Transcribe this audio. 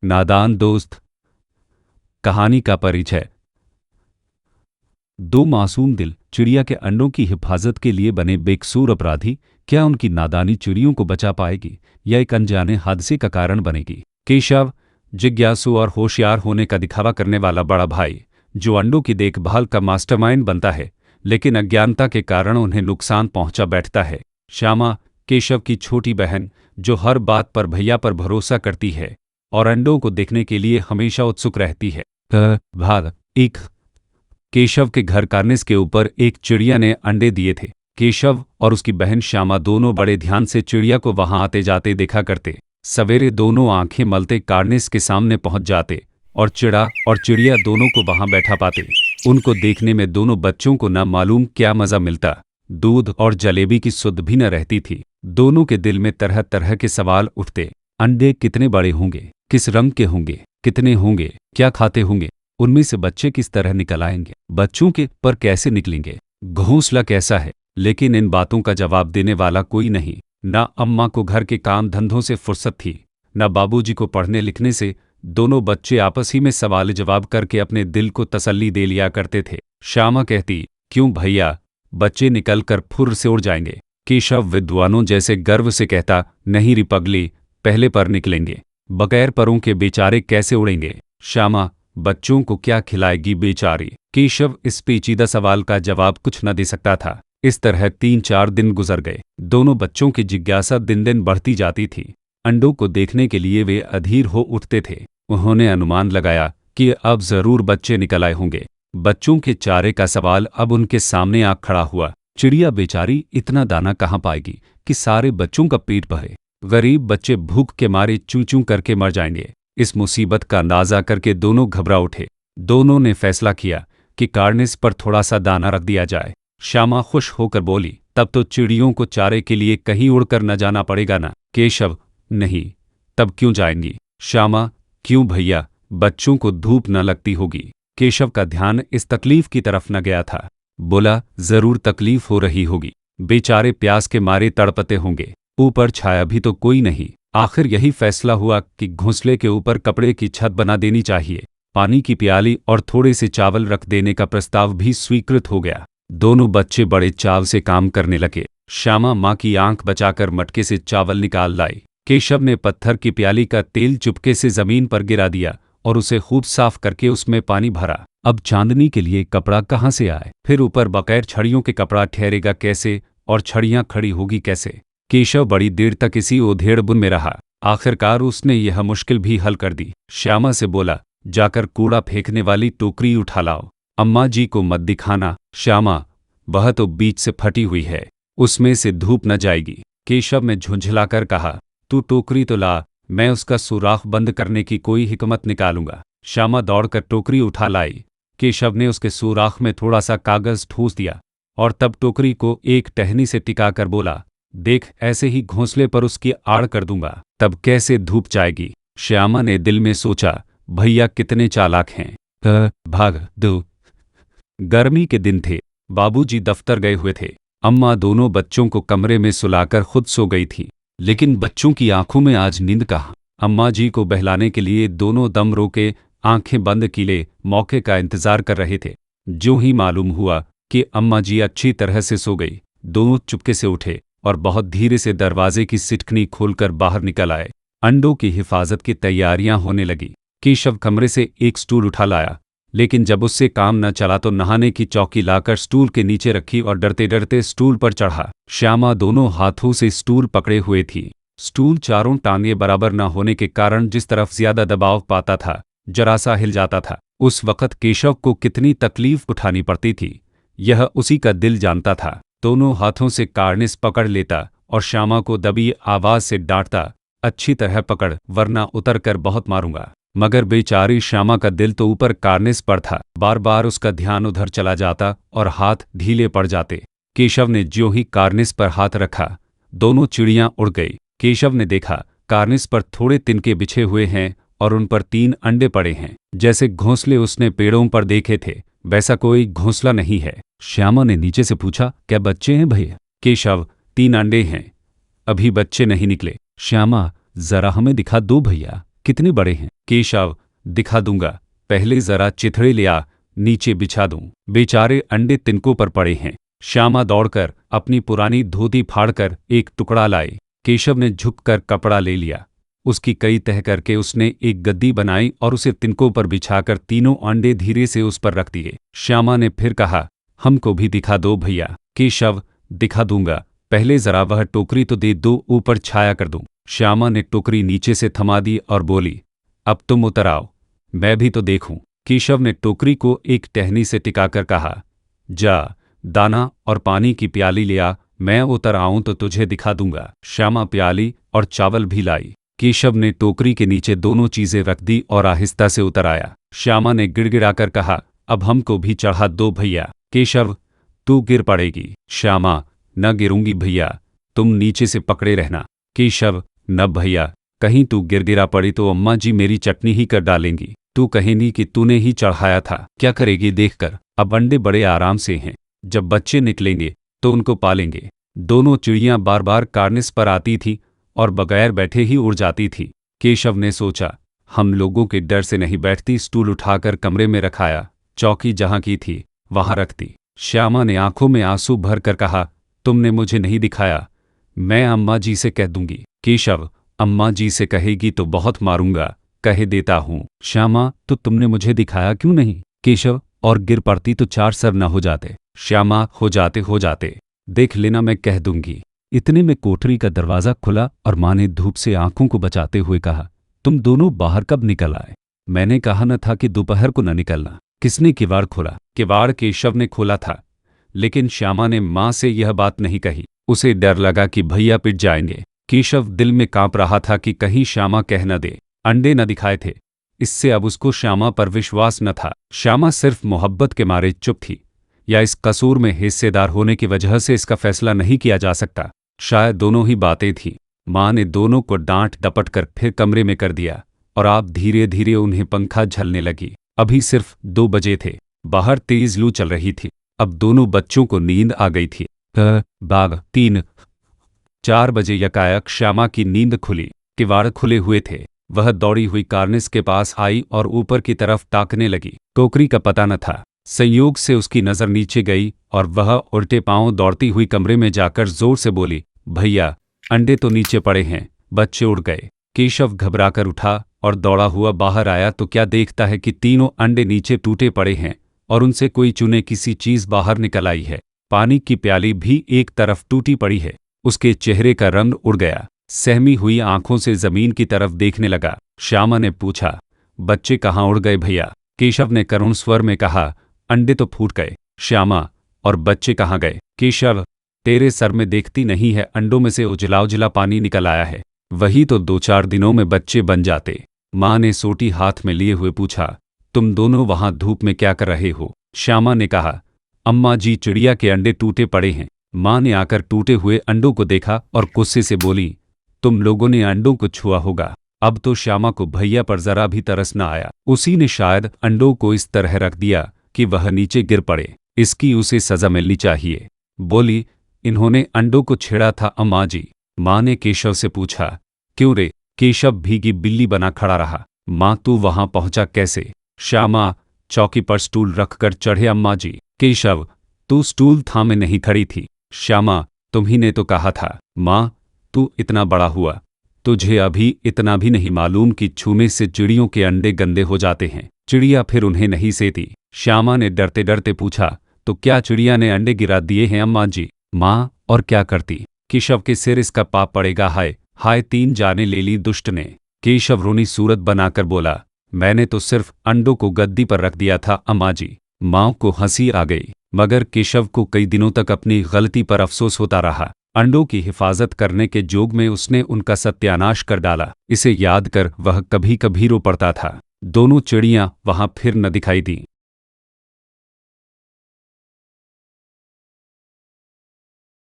नादान दोस्त। कहानी का परिचय। दो मासूम दिल चिड़िया के अंडों की हिफाजत के लिए बने बेकसूर अपराधी, क्या उनकी नादानी चिड़ियों को बचा पाएगी या एक अनजाने हादसे का कारण बनेगी? केशव, जिज्ञासु और होशियार होने का दिखावा करने वाला बड़ा भाई, जो अंडों की देखभाल का मास्टरमाइंड बनता है, लेकिन अज्ञानता के कारण उन्हें नुकसान पहुंचा बैठता है। श्यामा, केशव की छोटी बहन, जो हर बात पर भैया पर भरोसा करती है और अंडों को देखने के लिए हमेशा उत्सुक रहती है। भाग एक। केशव के घर कार्निस के ऊपर एक चिड़िया ने अंडे दिए थे। केशव और उसकी बहन श्यामा दोनों बड़े ध्यान से चिड़िया को वहां आते जाते देखा करते। सवेरे दोनों आंखें मलते कार्निस के सामने पहुंच जाते और चिड़ा और चिड़िया दोनों को वहां बैठा पाते। उनको देखने में दोनों बच्चों को न मालूम क्या मजा मिलता। दूध और जलेबी की सुध भी न रहती थी। दोनों के दिल में तरह तरह के सवाल उठते। अंडे कितने बड़े होंगे, किस रंग के होंगे, कितने होंगे, क्या खाते होंगे, उनमें से बच्चे किस तरह निकल आएंगे, बच्चों के पर कैसे निकलेंगे, घोंसला कैसा है। लेकिन इन बातों का जवाब देने वाला कोई नहीं। न अम्मा को घर के काम धंधों से फुर्सत थी, न बाबूजी को पढ़ने लिखने से। दोनों बच्चे आपस ही में सवाल जवाब करके अपने दिल को तसल्ली दे लिया करते थे। श्यामा कहती, क्यों भैया, बच्चे निकल कर फुर्र से उड़ जाएंगे। केशव विद्वानों जैसे गर्व से कहता, नहीं री पगली, पहले पर निकलेंगे, बगैर परों के बेचारे कैसे उड़ेंगे। श्यामा, बच्चों को क्या खिलाएगी बेचारी। केशव इस पेचीदा सवाल का जवाब कुछ न दे सकता था। इस तरह 3-4 दिन गुजर गए। दोनों बच्चों की जिज्ञासा दिन दिन बढ़ती जाती थी। अंडों को देखने के लिए वे अधीर हो उठते थे। उन्होंने अनुमान लगाया कि अब जरूर बच्चे निकल आए होंगे। बच्चों के चारे का सवाल अब उनके सामने आ खड़ा हुआ। चिड़िया बेचारी इतना दाना कहाँ पाएगी कि सारे बच्चों का पेट भरे। गरीब बच्चे भूख के मारे चूं चूं करके मर जाएंगे। इस मुसीबत का अंदाजा करके दोनों घबरा उठे। दोनों ने फैसला किया कि कार्निस पर थोड़ा सा दाना रख दिया जाए। श्यामा खुश होकर बोली, तब तो चिड़ियों को चारे के लिए कहीं उड़कर न जाना पड़ेगा ना। केशव, नहीं, तब क्यों जाएंगी। श्यामा, क्यों भैया, बच्चों को धूप न लगती होगी। केशव का ध्यान इस तकलीफ की तरफ न गया था। बोला, जरूर तकलीफ हो रही होगी, बेचारे प्यास के मारे तड़पते होंगे। ऊपर छाया भी तो कोई नहीं। आखिर यही फैसला हुआ कि घोंसले के ऊपर कपड़े की छत बना देनी चाहिए। पानी की प्याली और थोड़े से चावल रख देने का प्रस्ताव भी स्वीकृत हो गया। दोनों बच्चे बड़े चाव से काम करने लगे। श्यामा माँ की आंख बचाकर मटके से चावल निकाल लाई। केशव ने पत्थर की प्याली का तेल चुपके से जमीन पर गिरा दिया और उसे खूब साफ करके उसमें पानी भरा। अब चांदनी के लिए कपड़ा कहाँ से आए, फिर ऊपर बगैर छड़ियों के कपड़ा ठहरेगा कैसे और छड़ियाँ खड़ी होगी कैसे। केशव बड़ी देर तक इसी उधेड़बुन में रहा। आखिरकार उसने यह मुश्किल भी हल कर दी। श्यामा से बोला, जाकर कूड़ा फेंकने वाली टोकरी उठा लाओ। अम्मा जी को मत दिखाना। श्यामा, वह तो बीच से फटी हुई है, उसमें से धूप न जाएगी। केशव ने झुंझलाकर कहा, तू टोकरी तो ला, मैं उसका सुराख बंद करने की कोई हिकमत निकालूंगा। श्यामा दौड़कर टोकरी उठा लाई। केशव ने उसके सुराख में थोड़ा सा कागज ठूस दिया और तब टोकरी को एक टहनी से टिकाकर बोला, देख, ऐसे ही घोंसले पर उसकी आड़ कर दूंगा, तब कैसे धूप जाएगी। श्यामा ने दिल में सोचा, भैया कितने चालाक हैं। भाग 2। गर्मी के दिन थे। बाबूजी दफ्तर गए हुए थे। अम्मा दोनों बच्चों को कमरे में सुलाकर खुद सो गई थी, लेकिन बच्चों की आंखों में आज नींद कहाँ। अम्मा जी को बहलाने के लिए दोनों दम रोके आंखें बंद किए मौके का इंतजार कर रहे थे। जो ही मालूम हुआ कि अम्मा जी अच्छी तरह से सो गई, दोनों चुपके से उठे और बहुत धीरे से दरवाजे की सिटकनी खोलकर बाहर निकल आए। अंडों की हिफाजत की तैयारियां होने लगी। केशव कमरे से एक स्टूल उठा लाया, लेकिन जब उससे काम न चला तो नहाने की चौकी लाकर स्टूल के नीचे रखी और डरते डरते स्टूल पर चढ़ा। श्यामा दोनों हाथों से स्टूल पकड़े हुए थी। स्टूल चारों टांगे बराबर न होने के कारण जिस तरफ ज्यादा दबाव पाता था, जरा सा हिल जाता था। उस वक्त केशव को कितनी तकलीफ उठानी पड़ती थी, यह उसी का दिल जानता था। दोनों हाथों से कार्निस पकड़ लेता और श्यामा को दबी आवाज से डांटता, अच्छी तरह पकड़ वरना उतर कर बहुत मारूंगा। मगर बेचारी श्यामा का दिल तो ऊपर कार्निस पर था। बार बार उसका ध्यान उधर चला जाता और हाथ ढीले पड़ जाते। केशव ने ज्यों ही कार्निस पर हाथ रखा, दोनों चिड़ियां उड़ गई। केशव ने देखा, कार्निस पर थोड़े तिनके बिछे हुए हैं और उन पर 3 अंडे पड़े हैं। जैसे घोंसले उसने पेड़ों पर देखे थे, वैसा कोई घोंसला नहीं है। श्यामा ने नीचे से पूछा, क्या बच्चे हैं भैया। केशव, 3 अंडे हैं, अभी बच्चे नहीं निकले। श्यामा, जरा हमें दिखा दो भैया, कितने बड़े हैं। केशव, दिखा दूंगा, पहले जरा चिथड़े ले आ, नीचे बिछा दूं। बेचारे अंडे तिनकों पर पड़े हैं। श्यामा दौड़कर अपनी पुरानी धोती फाड़कर एक टुकड़ा लाई। केशव ने झुककर कपड़ा ले लिया। उसकी कई तह करके उसने एक गद्दी बनाई और उसे तिनकों पर बिछाकर तीनों अंडे धीरे से उस पर रख दिए। श्यामा ने फिर कहा, हमको भी दिखा दो भैया। केशव, दिखा दूंगा, पहले जरा वह टोकरी तो दे दो, ऊपर छाया कर दूं। श्यामा ने टोकरी नीचे से थमा दी और बोली, अब तुम उतर आओ, मैं भी तो देखूं। केशव ने टोकरी को एक टहनी से टिकाकर कहा, जा दाना और पानी की प्याली ले आ, मैं उतर आऊं तो तुझे दिखा दूंगा। श्यामा प्याली और चावल भी लाई। केशव ने टोकरी के नीचे दोनों चीजें रख दी और आहिस्ता से उतर आया। श्यामा ने गिड़गिड़ाकर कहा, अब हमको भी चढ़ा दो भैया। केशव, तू गिर पड़ेगी। श्यामा, न गिरूंगी भैया, तुम नीचे से पकड़े रहना। केशव, न भैया, कहीं तू गिरा पड़ी तो अम्मा जी मेरी चटनी ही कर डालेंगी। तू कहेंगी कि तूने ही चढ़ाया था। क्या करेगी देखकर, अब अंडे बड़े आराम से हैं, जब बच्चे निकलेंगे तो उनको पालेंगे। दोनों चिड़ियां बार बार कार्निस पर आती थीं और बगैर बैठे ही उड़ जाती थी। केशव ने सोचा, हम लोगों के डर से नहीं बैठती, स्टूल उठाकर कमरे में रखाया, चौकी जहां की थी वहां रखती। श्यामा ने आंखों में आंसू भर कर कहा, तुमने मुझे नहीं दिखाया, मैं अम्मा जी से कह दूंगी। केशव, अम्मा जी से कहेगी तो बहुत मारूंगा, कह देता हूं। श्यामा, तो तुमने मुझे दिखाया क्यों नहीं? केशव, और गिर पड़ती तो 4 सर न हो जाते। श्यामा, हो जाते, देख लेना, मैं कह दूंगी। इतने में कोठरी का दरवाज़ा खुला और माँ ने धूप से आंखों को बचाते हुए कहा, तुम दोनों बाहर कब निकल आए? मैंने कहा न था कि दोपहर को न निकलना। किसने किवाड़ खोला? किवाड़ केशव ने खोला था, लेकिन श्यामा ने माँ से यह बात नहीं कही। उसे डर लगा कि भैया पिट जाएंगे। केशव दिल में कांप रहा था कि कहीं श्यामा कह न दे अंडे न दिखाए थे। इससे अब उसको श्यामा पर विश्वास न था। श्यामा सिर्फ मोहब्बत के मारे चुप थी, या इस कसूर में हिस्सेदार होने की वजह से इसका फैसला नहीं किया जा सकता। शायद दोनों ही बातें थीं। माँ ने दोनों को डांट डपट कर फिर कमरे में कर दिया और आप धीरे धीरे उन्हें पंखा झलने लगी। अभी सिर्फ 2 बजे थे, बाहर तेज लू चल रही थी। अब दोनों बच्चों को नींद आ गई थी। बाग 3-4 बजे यकायक श्यामा की नींद खुली। किवाड़ खुले हुए थे। वह दौड़ी हुई कार्निस के पास आई और ऊपर की तरफ ताकने लगी। टोकरी का पता न था। संयोग से उसकी नज़र नीचे गई और वह उल्टे पांव दौड़ती हुई कमरे में जाकर जोर से बोली, भैया, अंडे तो नीचे पड़े हैं, बच्चे उड़ गए। केशव घबराकर उठा और दौड़ा हुआ बाहर आया तो क्या देखता है कि तीनों अंडे नीचे टूटे पड़े हैं और उनसे कोई चुने किसी चीज बाहर निकल आई है। पानी की प्याली भी एक तरफ टूटी पड़ी है। उसके चेहरे का रंग उड़ गया। सहमी हुई आंखों से जमीन की तरफ देखने लगा। श्यामा ने पूछा, बच्चे कहाँ उड़ गए भैया? केशव ने करुण स्वर में कहा, अंडे तो फूट गए। श्यामा, और बच्चे कहाँ गए? केशव, तेरे सर में देखती नहीं है, अंडों में से उजला उजला पानी निकल आया है, वही तो 2-4 दिनों में बच्चे बन जाते। माँ ने सोटी हाथ में लिए हुए पूछा, तुम दोनों वहां धूप में क्या कर रहे हो? श्यामा ने कहा, अम्मा जी, चिड़िया के अंडे टूटे पड़े हैं। माँ ने आकर टूटे हुए अंडों को देखा और गुस्से से बोली, तुम लोगों ने अंडों को छुआ होगा। अब तो श्यामा को भैया पर जरा भी तरस न आया। उसी ने शायद अंडों को इस तरह रख दिया कि वह नीचे गिर पड़े। इसकी उसे सजा मिलनी चाहिए। बोली, इन्होंने अंडों को छेड़ा था अम्मा जी। माँ ने केशव से पूछा, क्यों रे? केशव भीगी बिल्ली बना खड़ा रहा। माँ, तू वहां पहुंचा कैसे? श्यामा, चौकी पर स्टूल रखकर चढ़े अम्मा जी। केशव, तू स्टूल थामे नहीं खड़ी थी। श्यामा, तुम्ही ने तो कहा था। माँ, तू इतना बड़ा हुआ, तुझे अभी इतना भी नहीं मालूम कि छूने से चिड़ियों के अंडे गंदे हो जाते हैं। चिड़िया फिर उन्हें नहीं सेती। श्यामा ने डरते डरते पूछा, तो क्या चिड़िया ने अंडे गिरा दिए हैं अम्मा जी? माँ, और क्या करती? केशव के सिर इसका पाप पड़ेगा। हाय हाय, 3 जाने ले ली दुष्ट ने। केशव रोनी सूरत बनाकर बोला, मैंने तो सिर्फ अंडों को गद्दी पर रख दिया था अम्मा जी। माँ को हंसी आ गई, मगर केशव को कई दिनों तक अपनी गलती पर अफसोस होता रहा। अंडों की हिफाजत करने के जोग में उसने उनका सत्यानाश कर डाला। इसे याद कर वह कभी कभी रो पड़ता था। दोनों चिड़ियां वहां फिर न दिखाई दी।